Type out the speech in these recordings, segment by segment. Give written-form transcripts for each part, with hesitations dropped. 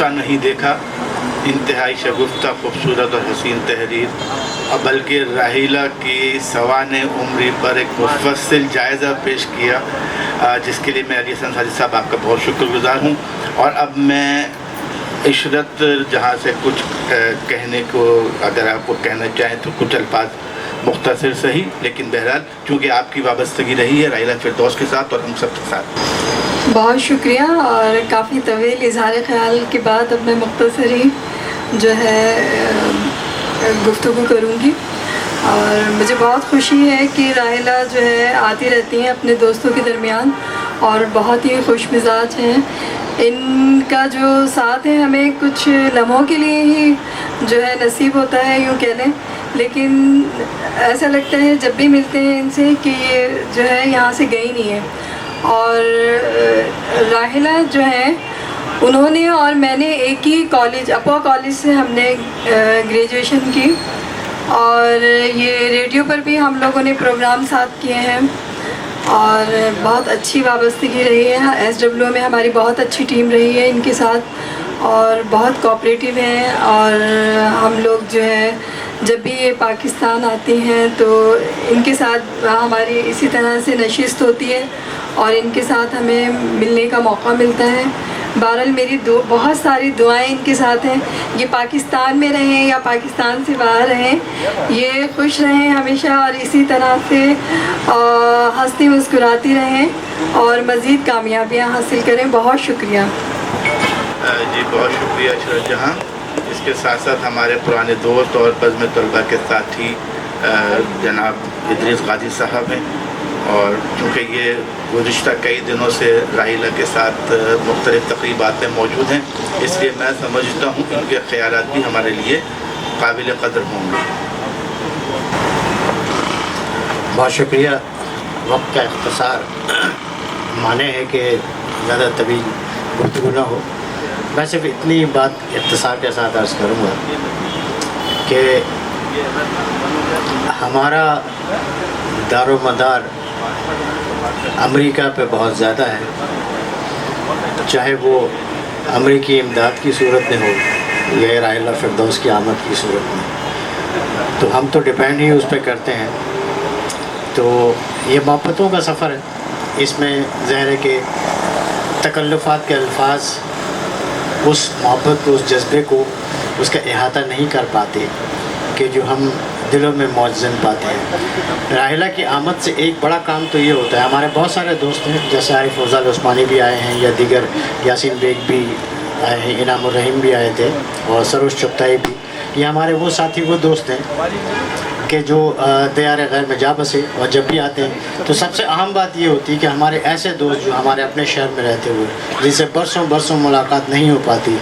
गुस्सा नहीं देखा, इंतहाई शगुफ्ता खूबसूरत और हसीन तहरीर, और बल्कि राहिला की सवाने उम्री पर एक मुफस्सिल जायज़ा पेश किया, जिसके लिए मैं अली हसन साजिद साहब आपका बहुत शुक्रगुज़ार हूँ। और अब मैं इशरत जहाँ से कुछ कहने को, अगर आपको कहना चाहें तो कुछ अल्फाज मुख्तसर सही, लेकिन बहरहाल चूँकि आपकी वाबस्तगी रही है राहिला फिरदौस के साथ और हम सब के साथ। बहुत शुक्रिया। और काफ़ी तवील इजहार ख़याल के बाद अब मैं मुख्तसर ही जो है गुफ्तगू करूँगी। और मुझे बहुत खुशी है कि राहिला जो है आती रहती हैं अपने दोस्तों के दरमियान और बहुत ही खुश मिजाज हैं। इनका जो साथ है हमें कुछ लम्हों के लिए ही जो है नसीब होता है, यूँ कह लें, लेकिन ऐसा लगता है जब भी मिलते हैं इनसे कि ये जो है यहाँ से गई नहीं है। और राहिला जो है उन्होंने और मैंने एक ही कॉलेज, अपोआ कॉलेज से हमने ग्रेजुएशन की, और ये रेडियो पर भी हम लोगों ने प्रोग्राम साथ किए हैं और बहुत अच्छी वाबस्तगी रही है। SWO में हमारी बहुत अच्छी टीम रही है इनके साथ और बहुत कोऑपरेटिव हैं। और हम लोग जो है जब भी ये पाकिस्तान आती हैं तो इनके साथ हमारी इसी तरह से नशिस्त होती है और इनके साथ हमें मिलने का मौका मिलता है। बहरहाल मेरी बहुत सारी दुआएं इनके साथ हैं, ये पाकिस्तान में रहें या पाकिस्तान से बाहर रहें, ये खुश रहें हमेशा और इसी तरह से हंसती मुस्कुराती रहें और मज़ीद कामयाबियाँ हासिल करें। बहुत शुक्रिया जी, बहुत शुक्रिया इशरत जहाँ। इसके साथ साथ हमारे पुराने दोस्त और बज़्म तलबा के साथी जनाब इदरीस गाजी साहब हैं, और चूँकि ये गुज़िश्ता कई दिनों से राहिला के साथ मुख्तलिफ़ तक़रीबात में मौजूद हैं, इसलिए मैं समझता हूँ उनके ख़यालात भी हमारे लिए काबिल क़द्र होंगे। बहुत शुक्रिया। वक्त का इख्तिसार माने है कि ज़्यादा तवील गुफ्तगू ना हो। मैं सिर्फ इतनी बात इख्तिसार के साथ अर्ज़ करूँगा कि हमारा दारोमदार अमेरिका पे बहुत ज़्यादा है, चाहे वो अमेरिकी इमदाद की सूरत में हो या राहिला फिरदौस की आमद की सूरत में, तो हम तो डिपेंड ही उस पर करते हैं। तो ये मोहब्बतों का सफ़र है, इसमें ज़ाहिर है कि तकल्लुफ़ात के अल्फाज उस मोहब्बत को, उस जज्बे को, उसका अहाता नहीं कर पाते कि जो हम दिलों में मौजज़न पाते हैं। राहिला की आमद से एक बड़ा काम तो ये होता है, हमारे बहुत सारे दोस्त हैं, जैसे आरिफ फौज़ाल उस्मानी भी आए हैं या दीगर यासीन बेग भी आए हैं, इनामुर रहीम भी आए थे और सरोज चुगताई भी। ये हमारे वो साथी, वो दोस्त हैं कि जो दयार गैर में जा बसे, और जब भी आते हैं तो सबसे अहम बात ये होती है कि हमारे ऐसे दोस्त जो हमारे अपने शहर में रहते हुए जिनसे बरसों बरसों मुलाकात नहीं हो पाती,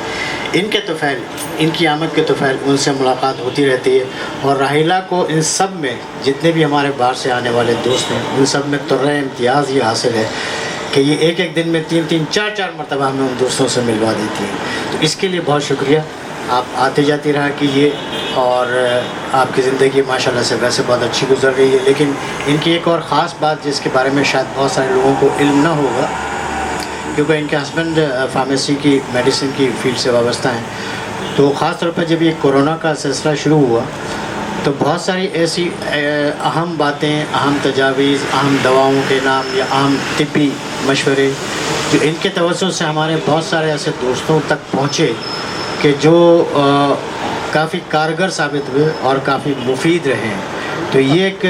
इनके तोफ़ैल, इनकी आमद के तोफ़ैल उनसे मुलाकात होती रहती है। और राहिला को इन सब में, जितने भी हमारे बाहर से आने वाले दोस्त हैं, उन सब में तुर्रे इम्तियाज़ ये हासिल है कि ये एक एक दिन में 3-3, 4-4 मरतबा हमें उन दोस्तों से मिलवा देती हैं। तो इसके लिए बहुत शुक्रिया। आप आते जाती रहा कीजिए, और आपकी ज़िंदगी माशाल्लाह से वैसे बहुत अच्छी गुजर रही है। लेकिन इनकी एक और ख़ास बात जिसके बारे में शायद बहुत सारे लोगों को इल्म ना होगा, क्योंकि इनके हस्बैंड फार्मेसी की, मेडिसिन की फील्ड से वाबस्ता हैं, तो ख़ास तौर पर जब ये कोरोना का सिलसिला शुरू हुआ तो बहुत सारी ऐसी अहम बातें, अहम तजावीज़, अहम दवाओं के नाम या अहम तिब्बी मशवरे जो इनके तवज्जुह से हमारे बहुत सारे ऐसे दोस्तों तक पहुँचे कि जो काफ़ी कारगर साबित हुए और काफ़ी मुफीद रहे हैं। तो ये एक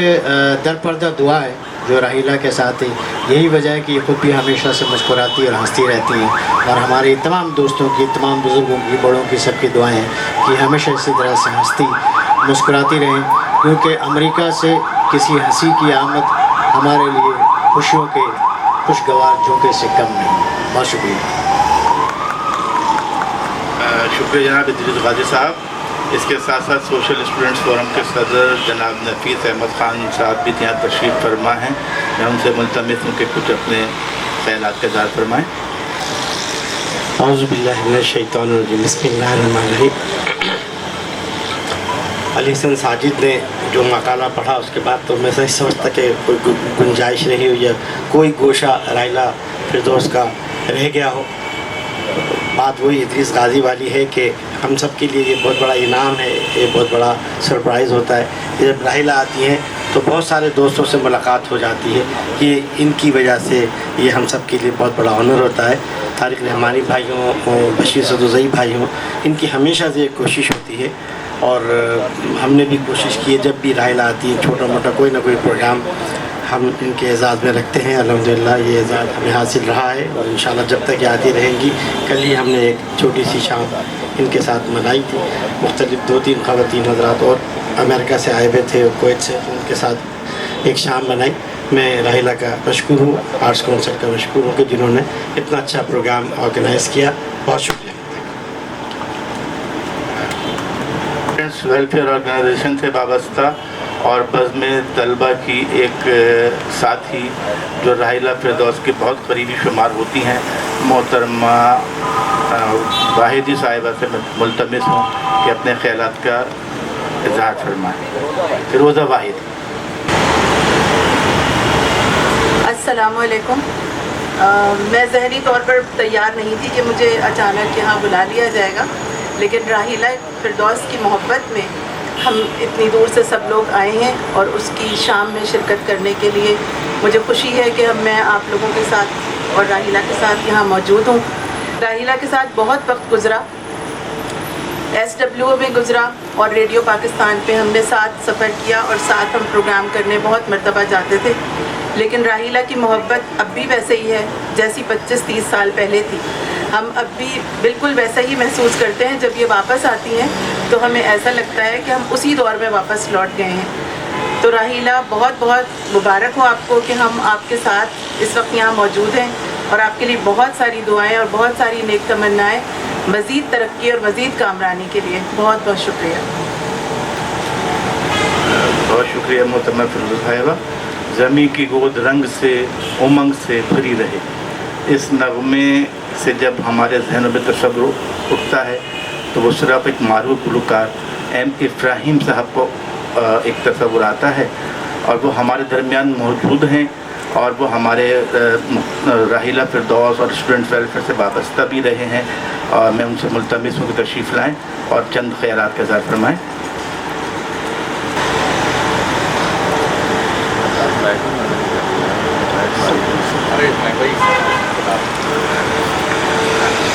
दरपर्दा दुआ है जो राहिला के साथ है। यही वजह है कि ये ख़ुद भी हमेशा से मुस्कुराती और हंसती रहती हैं, और हमारे तमाम दोस्तों की, तमाम बुज़ुर्गों की, बड़ों की, सबकी दुआएं हैं कि हमेशा इसी तरह से हंसती मुस्कुराती रहें, क्योंकि अमेरिका से किसी हंसी की आमद हमारे लिए खुशियों के खुशगवार झोंके से कम नहीं। बहुत शुक्रिया। शुक्रिया जनाब इदरीस गाजी साहब। इसके साथ साथ सोशल स्टूडेंट्स फोरम के सदर जनाब नफीस अहमद ख़ान साहब भी यहाँ तशरीफ़ फरमा हैं। मैं उनसे मुल्तमिस हूँ कि कुछ अपने ख़यालात का इज़हार फरमाएँ। औज़ु बिल्लाहि मिनश शैतानिर रजीम, बिस्मिल्लाहिर्रहमानिर्रहीम। अली हसन साजिद ने जो मकाला पढ़ा उसके बाद तो मैं सही समझता कि कोई गुंजाइश नहीं हुई या कोई गोशा राहिला फिरदौस का रह गया हो। بات وہی ادریس غازی والی ہے کہ ہم سب کے لیے یہ بہت بڑا انعام ہے، یہ بہت بڑا سرپرائز ہوتا ہے. جب راحلہ آتی ہیں تو بہت سارے دوستوں سے ملاقات ہو جاتی ہے. یہ ان کی وجہ سے یہ ہم سب کے لیے بہت بڑا آنر ہوتا ہے. طارق رحمانی بھائی ہوں، بشیر صدوزئی بھائی ہوں، ان کی ہمیشہ سے ایک کوشش ہوتی ہے، اور ہم نے بھی کوشش کی ہے جب بھی راحلہ آتی ہے چھوٹا موٹا کوئی نہ کوئی پروگرام ہم ان کے اعزاز میں رکھتے ہیں. الحمدللہ یہ اعزاز ہمیں حاصل رہا ہے، اور انشاءاللہ جب تک یہ آتی رہیں گی. کل ہی ہم نے ایک چھوٹی سی شام ان کے ساتھ منائی تھی. مختلف 2-3 خواتین حضرات اور امریکہ سے آئے ہوئے تھے، کویت سے، ان کے ساتھ ایک شام منائی. میں راحلہ کا مشکور ہوں، آرٹس کونسل کا مشکور ہوں کہ جنہوں نے اتنا اچھا پروگرام آرگنائز کیا. بہت شکریہ. ویلفیئر آرگنائزیشن سے وابستہ اور بزم طلبہ کی ایک ساتھی جو راحلہ فردوس کے بہت قریبی شمار ہوتی ہیں، محترمہ واحدی صاحبہ سے میں ملتمس ہوں کہ اپنے خیالات کا اظہار فرمائیں. فیروزہ واحد. السلام علیکم. میں ذہنی طور پر تیار نہیں تھی کہ مجھے اچانک یہاں بلا لیا جائے گا، لیکن راحلہ فردوس کی محبت میں ہم اتنی دور سے سب لوگ آئے ہیں اور اس کی شام میں شرکت کرنے کے لیے مجھے خوشی ہے کہ میں آپ لوگوں کے ساتھ اور راحلہ کے ساتھ یہاں موجود ہوں. راحلہ کے ساتھ بہت وقت گزرا، SWO میں گزرا، اور ریڈیو پاکستان پہ ہم نے ساتھ سفر کیا اور ساتھ ہم پروگرام کرنے بہت مرتبہ جاتے تھے. لیکن راحلہ کی محبت اب بھی ویسے ہی ہے جیسی 25-30 سال پہلے تھی. ہم اب بھی بالکل ویسا ہی محسوس کرتے ہیں. جب یہ واپس آتی ہیں تو ہمیں ایسا لگتا ہے کہ ہم اسی دور میں واپس لوٹ گئے ہیں. تو راحلہ بہت بہت مبارک ہو آپ کو کہ ہم آپ کے ساتھ اس وقت یہاں موجود ہیں، اور آپ کے لیے بہت ساری دعائیں اور بہت ساری نیک تمنائیں مزید ترقی اور مزید کامرانی کے لیے. بہت بہت شکریہ. بہت شکریہ محترمہ فیروزہ صاحبہ. زمیں کی گود رنگ سے امنگ سے بھری رہے، اس نغمے سے جب ہمارے ذہنوں میں تصور اٹھتا ہے تو وہ صرف ایک معروف گلوکار M ابراہیم صاحب کو ایک تصور آتا ہے، اور وہ ہمارے درمیان موجود ہیں، اور وہ ہمارے راحلہ فردوس اور اسٹوڈنٹ ویلفیئر سے وابستہ بھی رہے ہیں. اور میں ان سے ملتمس ہوں کہ تشریف لائیں اور چند خیالات کا اظہار فرمائیں.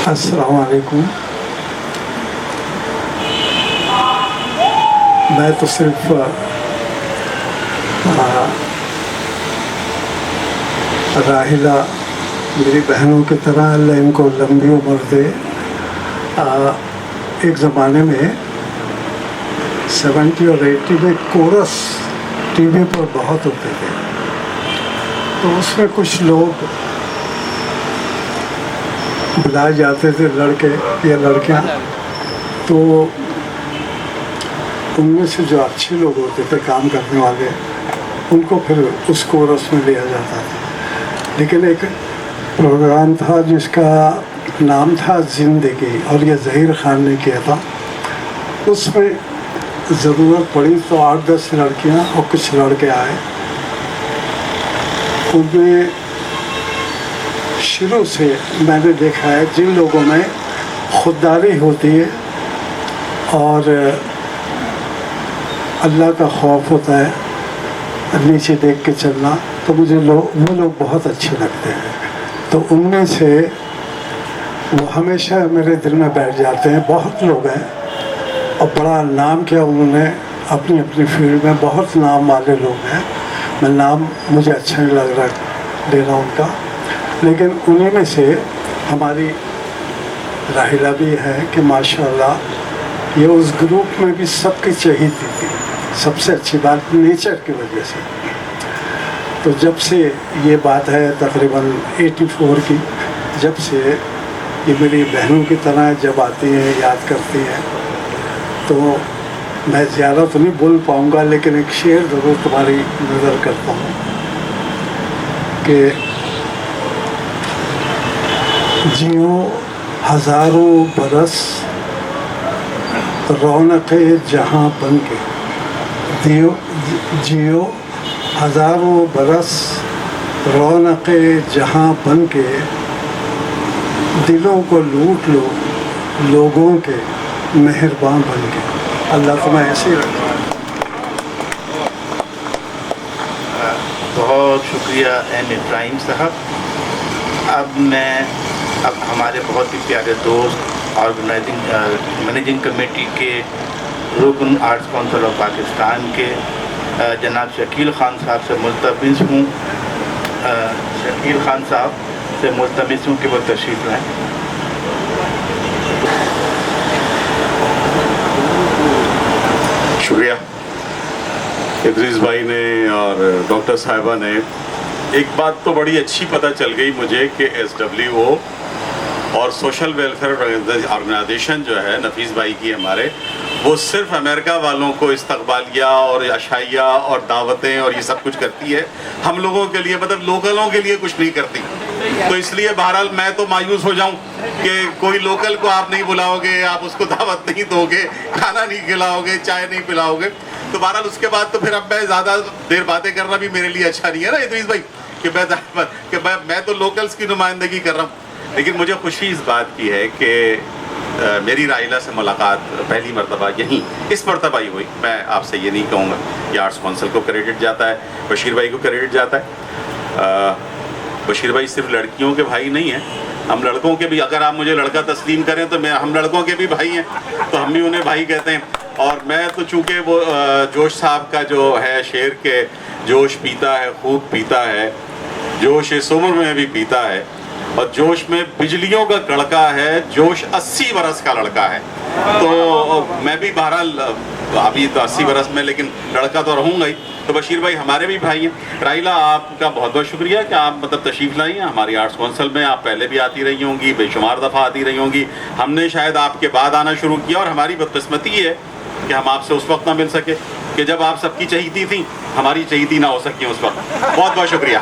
السلام علیکم. میں تو صرف راحلہ میری بہنوں کی طرح اللہ ان کو لمبی عمر دے. ایک زمانے میں 70 اور 80 میں کورس ٹی وی پر بہت ہوتے تھے، تو اس میں کچھ لوگ بلائے جاتے تھے، لڑکے یا لڑکیاں، تو ان میں سے جو اچھے لوگ ہوتے تھے کام کرنے والے، ان کو پھر اس کورس میں لیا جاتا تھا. لیکن ایک پروگرام تھا جس کا نام تھا زندگی، اور یہ ظہیر خان نے کیا تھا. اس میں ضرورت پڑی تو 8-10 لڑکیاں اور کچھ لڑکے آئے. ان میں شروع سے میں نے دیکھا ہے جن لوگوں میں خودداری ہوتی ہے اور اللہ کا خوف ہوتا ہے، نیچے دیکھ کے چلنا، تو مجھے وہ لوگ بہت اچھے لگتے ہیں. تو ان میں سے وہ ہمیشہ میرے دل میں بیٹھ جاتے ہیں. بہت لوگ ہیں اور بڑا نام کیا انہوں نے اپنی اپنی فیلڈ میں، بہت نام والے لوگ ہیں. میں نام مجھے اچھا نہیں لگ رہا لینا ان کا، لیکن انہیں میں سے ہماری راحلہ بھی ہے کہ ماشاءاللہ یہ اس گروپ میں بھی سب کی چہیتی تھی. سب سے اچھی بات نیچر کی وجہ سے. تو جب سے یہ بات ہے تقریباً 84 کی، جب سے یہ میری بہنوں کی طرح جب آتی ہیں یاد کرتی ہیں، تو میں زیادہ تو نہیں بول پاؤں گا، لیکن ایک شعر ضرور تمہاری نظر کرتا ہوں کہ جیو ہزاروں برس رونق جہاں بن کے، جیو ہزاروں برس رونق جہاں بن کے، दिलों को लूट लो लोगों के मेहरबान बन के। अल्लाह तुम्हें ऐसे ही रखे। बहुत शुक्रिया एम इब्राहिम साहब। अब हमारे बहुत ही प्यारे दोस्त ऑर्गेनाइजिंग मैनेजिंग कमेटी के रुकन आर्ट्स काउंसिल ऑफ पाकिस्तान के जनाब शकील ख़ान साहब से मुल्तमिस हूँ कि वो तशरीफ़ लाएँ। शुक्रिया इदरीस भाई ने और डॉक्टर साहिबा ने। एक बात तो बड़ी अच्छी पता चल गई मुझे कि SWO और सोशल वेलफेयर ऑर्गेनाइजेशन जो है नफीस भाई की हमारे, वो सिर्फ अमेरिका वालों को इस्तकबालिया और अशाइया और दावतें और ये सब कुछ करती है, हम लोगों के लिए मतलब लोकलों के लिए कुछ नहीं करती। तो इसलिए बहरहाल मैं तो मायूस हो जाऊं कि कोई लोकल को आप नहीं बुलाओगे, आप उसको दावत नहीं दोगे, खाना नहीं खिलाओगे, चाय नहीं पिलाओगे, तो बहरहाल उसके बाद तो फिर अब मैं ज़्यादा देर बातें करना भी मेरे लिए अच्छा नहीं है ना इदरीस भाई, कि मैं तो लोकल्स की नुमाइंदगी कर रहा हूँ। लेकिन मुझे खुशी इस बात की है कि मेरी राहिला से मुलाकात पहली मरतबा यहीं इस मरतबा ही हुई। मैं आपसे ये नहीं कहूँगा कि आर्ट्स काउंसिल को क्रेडिट जाता है, बशीर भाई को क्रेडिट जाता है। बशीर भाई सिर्फ लड़कियों के भाई नहीं हैं, हम लड़कों के भी, अगर आप मुझे लड़का तस्लीम करें तो हम लड़कों के भी भाई हैं, तो हम भी उन्हें भाई कहते हैं। और मैं तो चूँकि वो जोश साहब का जो है शेर के जोश पीता है खूब पीता है, जोश इस उम्र में भी पीता है, और जोश में बिजलियों का कड़का है, जोश 80 बरस का लड़का है। तो मैं भी बहरहाल अभी तो 80 बरस में, लेकिन लड़का तो रहूँगा ही। तो बशीर भाई हमारे भी भाई हैं। राहिला आपका बहुत बहुत शुक्रिया कि आप मतलब तशरीफ़ लाई हैं हमारी आर्ट्स काउंसिल में। आप पहले भी आती रही होंगी, बेशुमार दफ़ा आती रही होंगी, हमने शायद आपके बाद आना शुरू किया, और हमारी बदकिस्मती है कि हम आपसे उस वक्त ना मिल सके कि जब आप सबकी चहीती थी, हमारी चहीती ना हो सकी उस वक्त। बहुत बहुत शुक्रिया।